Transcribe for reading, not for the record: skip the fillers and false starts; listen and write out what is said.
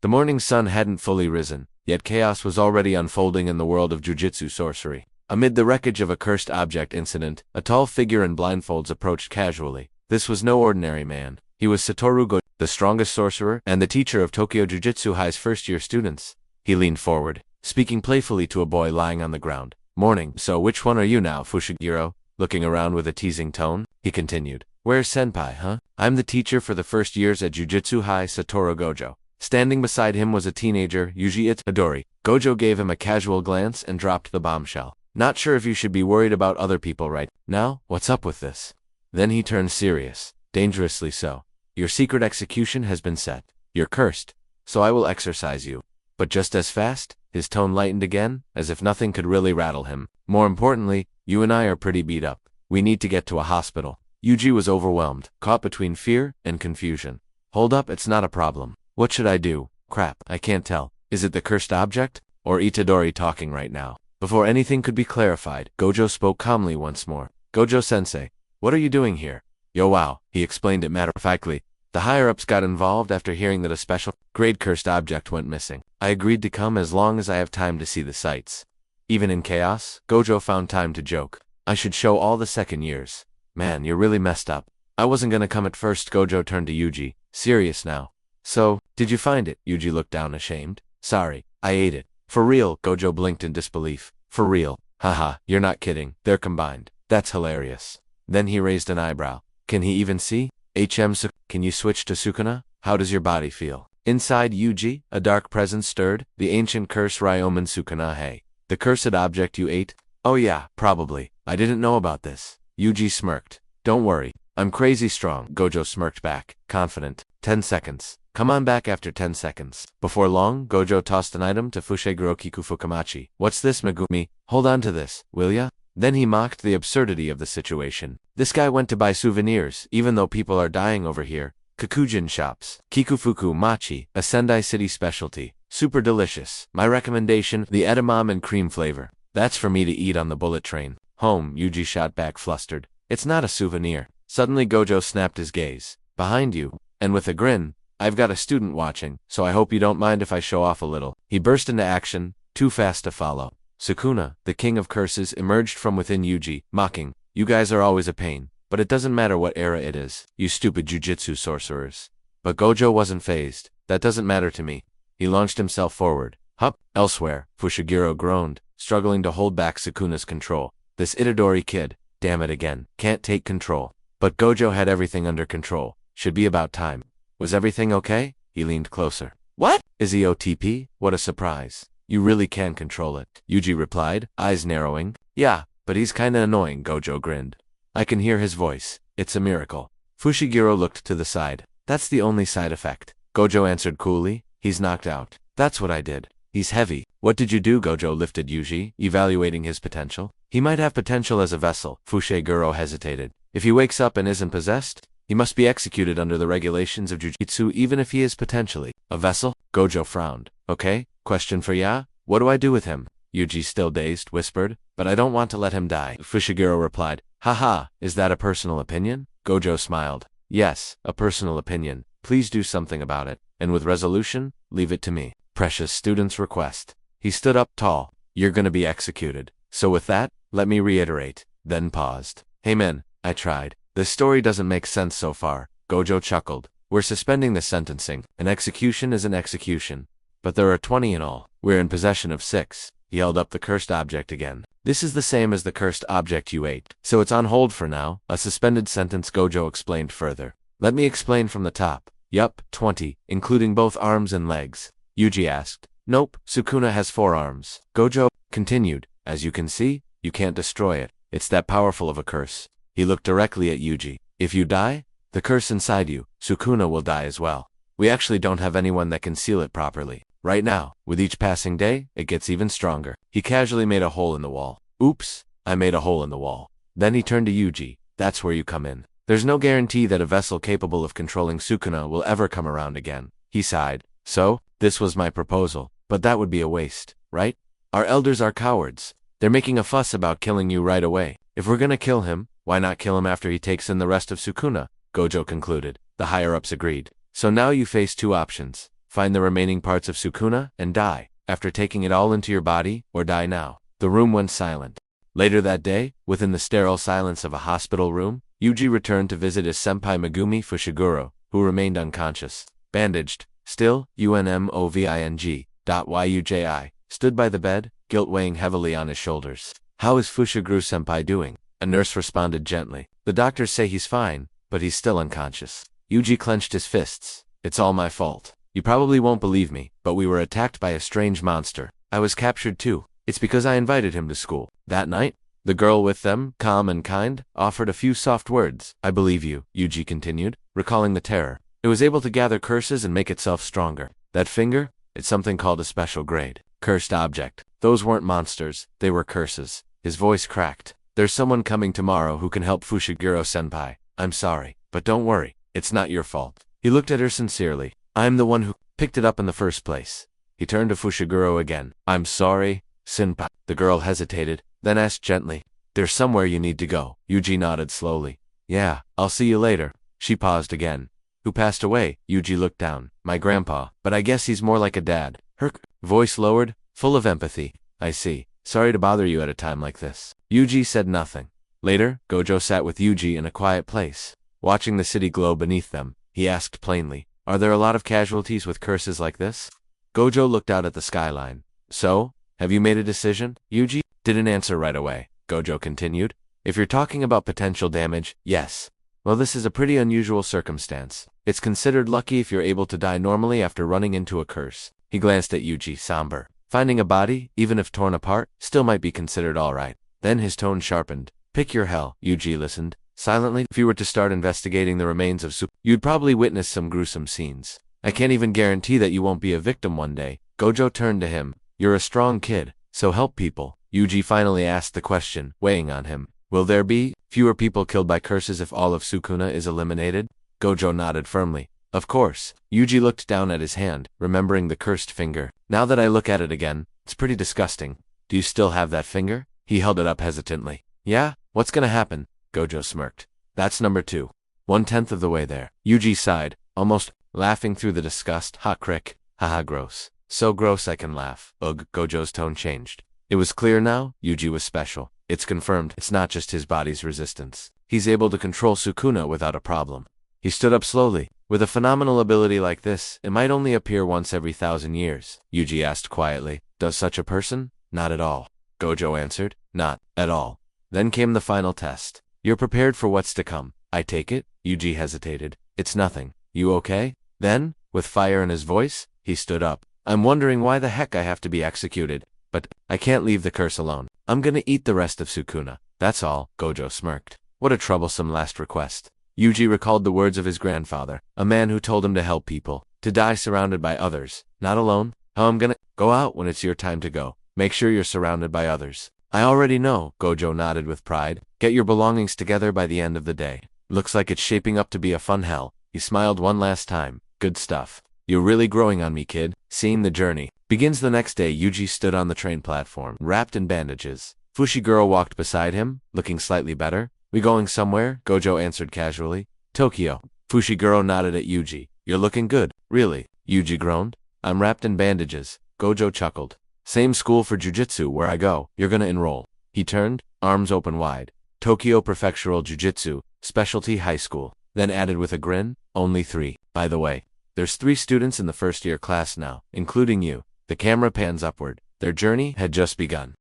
The morning sun hadn't fully risen, yet chaos was already unfolding in the world of jujutsu sorcery. Amid the wreckage of a cursed object incident, a tall figure in blindfolds approached casually. This was no ordinary man. He was Satoru Gojo, the strongest sorcerer and the teacher of Tokyo Jujutsu High's first-year students. He leaned forward, speaking playfully to a boy lying on the ground. Morning, so which one are you now, Fushiguro? Looking around with a teasing tone, he continued. Where's Senpai, huh? I'm the teacher for the first years at Jujutsu High, Satoru Gojo. Standing beside him was a teenager, Yuji Itadori. Gojo gave him a casual glance and dropped the bombshell. Not sure if you should be worried about other people right now. What's up with this? Then he turned serious, dangerously so. Your secret execution has been set. You're cursed, so I will exorcise you. But just as fast, his tone lightened again, as if nothing could really rattle him. More importantly, you and I are pretty beat up. We need to get to a hospital. Yuji was overwhelmed, caught between fear and confusion. Hold up, it's not a problem. What should I do? Crap, I can't tell. Is it the cursed object? Or Itadori talking right now? Before anything could be clarified, Gojo spoke calmly once more. Gojo-sensei, what are you doing here? Yo wow, he explained it matter-of-factly. The higher-ups got involved after hearing that a special-grade cursed object went missing. I agreed to come as long as I have time to see the sights. Even in chaos, Gojo found time to joke. I should show all the second years. Man, you're really messed up. I wasn't gonna come at first. Gojo turned to Yuji, serious now. So, did you find it? Yuji looked down ashamed. Sorry, I ate it. For real? Gojo blinked in disbelief. For real? Haha, you're not kidding. They're combined. That's hilarious. Then he raised an eyebrow. Can he even see? Can you switch to Sukuna? How does your body feel? Inside Yuji, a dark presence stirred, the ancient curse Ryomen Sukuna. Hey, the cursed object you ate? Oh yeah, probably. I didn't know about this. Yuji smirked. Don't worry, I'm crazy strong. Gojo smirked back, confident. 10 seconds. Come on back after 10 seconds. Before long, Gojo tossed an item to Fushiguro Kikufukamachi. What's this, Megumi? Hold on to this, will ya? Then he mocked the absurdity of the situation. This guy went to buy souvenirs, even though people are dying over here. Kakujin shops. Kikufuku Machi, a Sendai City specialty. Super delicious. My recommendation, the edamame and cream flavor. That's for me to eat on the bullet train. Home, Yuji shot back flustered. It's not a souvenir. Suddenly Gojo snapped his gaze. Behind you. And with a grin, I've got a student watching, so I hope you don't mind if I show off a little. He burst into action, too fast to follow. Sukuna, the king of curses, emerged from within Yuji, mocking. You guys are always a pain, but it doesn't matter what era it is, you stupid jujutsu sorcerers. But Gojo wasn't fazed. That doesn't matter to me. He launched himself forward. Hup, elsewhere, Fushiguro groaned, struggling to hold back Sukuna's control. This Itadori kid, damn it again, can't take control. But Gojo had everything under control. Should be about time. Was everything okay? He leaned closer. What? Is he OTP? What a surprise. You really can control it, Yuji replied, eyes narrowing. Yeah, but he's kinda annoying, Gojo grinned. I can hear his voice. It's a miracle. Fushiguro looked to the side. That's the only side effect. Gojo answered coolly. He's knocked out. That's what I did. He's heavy. What did you do? Gojo lifted Yuji, evaluating his potential. He might have potential as a vessel. Fushiguro hesitated. If he wakes up and isn't possessed, he must be executed under the regulations of Jujutsu even if he is potentially a vessel. Gojo frowned. Okay, question for ya? What do I do with him? Yuji, still dazed, whispered. But I don't want to let him die. Fushiguro replied. Haha, is that a personal opinion? Gojo smiled. Yes, a personal opinion. Please do something about it. And with resolution, leave it to me. Precious student's request. He stood up tall. You're gonna be executed. So with that, let me reiterate. Then paused. Hey men, I tried. This story doesn't make sense so far. Gojo chuckled. We're suspending the sentencing. An execution is an execution. But there are 20 in all. We're in possession of 6. He held up the cursed object again. This is the same as the cursed object you ate. So it's on hold for now. A suspended sentence, Gojo explained further. Let me explain from the top. Yup, 20, including both arms and legs. Yuji asked. Nope, Sukuna has 4 arms. Gojo continued. As you can see, you can't destroy it. It's that powerful of a curse. He looked directly at Yuji. If you die, the curse inside you, Sukuna, will die as well. We actually don't have anyone that can seal it properly. Right now, with each passing day, it gets even stronger. He casually made a hole in the wall. Oops, I made a hole in the wall. Then he turned to Yuji. That's where you come in. There's no guarantee that a vessel capable of controlling Sukuna will ever come around again. He sighed. So, this was my proposal. But that would be a waste, right? Our elders are cowards. They're making a fuss about killing you right away. If we're gonna kill him, why not kill him after he takes in the rest of Sukuna? Gojo concluded. The higher-ups agreed. So now you face 2 options. find the remaining parts of Sukuna, and die. After taking it all into your body, or die now. The room went silent. Later that day, within the sterile silence of a hospital room, Yuji returned to visit his senpai Megumi Fushiguro, who remained unconscious. Bandaged, still, UNMOVING.YUJI, stood by the bed, guilt weighing heavily on his shoulders. How is Fushiguro-senpai doing? A nurse responded gently. The doctors say he's fine, but he's still unconscious. Yuji clenched his fists. It's all my fault. You probably won't believe me, but we were attacked by a strange monster. I was captured too. It's because I invited him to school. That night, the girl with them, calm and kind, offered a few soft words. I believe you, Yuji continued, recalling the terror. It was able to gather curses and make itself stronger. That finger? It's something called a special grade. Cursed object. Those weren't monsters, they were curses. His voice cracked. There's someone coming tomorrow who can help Fushiguro-senpai. I'm sorry, but don't worry, it's not your fault. He looked at her sincerely. I'm the one who picked it up in the first place. He turned to Fushiguro again. I'm sorry, senpai. The girl hesitated, then asked gently, there's somewhere you need to go. Yuji nodded slowly. Yeah, I'll see you later. She paused again. Who passed away? Yuji looked down. My grandpa, but I guess he's more like a dad. Her voice lowered, full of empathy. I see. Sorry to bother you at a time like this. Yuji said nothing. Later, Gojo sat with Yuji in a quiet place. Watching the city glow beneath them, he asked plainly, are there a lot of casualties with curses like this? Gojo looked out at the skyline. So, have you made a decision? Yuji didn't answer right away. Gojo continued. If you're talking about potential damage, yes. Well, this is a pretty unusual circumstance. It's considered lucky if you're able to die normally after running into a curse. He glanced at Yuji, somber. Finding a body, even if torn apart, still might be considered alright. Then his tone sharpened. Pick your hell. Yuji listened. Silently, if you were to start investigating the remains of Sukuna, you'd probably witness some gruesome scenes. I can't even guarantee that you won't be a victim one day. Gojo turned to him. You're a strong kid, so help people. Yuji finally asked the question, weighing on him. Will there be fewer people killed by curses if all of Sukuna is eliminated? Gojo nodded firmly. Of course. Yuji looked down at his hand, remembering the cursed finger. Now that I look at it again, it's pretty disgusting. Do you still have that finger? He held it up hesitantly. Yeah? What's gonna happen? Gojo smirked. That's number 2. 1/10 of the way there. Yuji sighed, almost laughing through the disgust. Ha crick. Haha gross. So gross I can laugh. Ugh. Gojo's tone changed. It was clear now, Yuji was special. It's confirmed, it's not just his body's resistance. He's able to control Sukuna without a problem. He stood up slowly. With a phenomenal ability like this, it might only appear once every 1,000 years. Yuji asked quietly. Does such a person? Not at all. Gojo answered. Not at all. Then came the final test. You're prepared for what's to come, I take it? Yuji hesitated. It's nothing. You okay? Then, with fire in his voice, he stood up. I'm wondering why the heck I have to be executed. But I can't leave the curse alone. I'm gonna eat the rest of Sukuna. That's all. Gojo smirked. What a troublesome last request. Yuji recalled the words of his grandfather, a man who told him to help people, to die surrounded by others, not alone. How I'm gonna go out when it's your time to go. Make sure you're surrounded by others. I already know, Gojo nodded with pride. Get your belongings together by the end of the day. Looks like it's shaping up to be a fun hell. He smiled one last time. Good stuff. You're really growing on me, kid. Seeing the journey begins the next day. Yuji stood on the train platform, wrapped in bandages. Fushiguro walked beside him, looking slightly better. We going somewhere? Gojo answered casually. Tokyo. Fushiguro nodded at Yuji. You're looking good. Really? Yuji groaned. I'm wrapped in bandages. Gojo chuckled. Same school for jujutsu where I go. You're gonna enroll. He turned, arms open wide. Tokyo Prefectural Jujutsu, Specialty High School. Then added with a grin, only 3. By the way, there's 3 students in the first-year class now, including you. The camera pans upward. Their journey had just begun.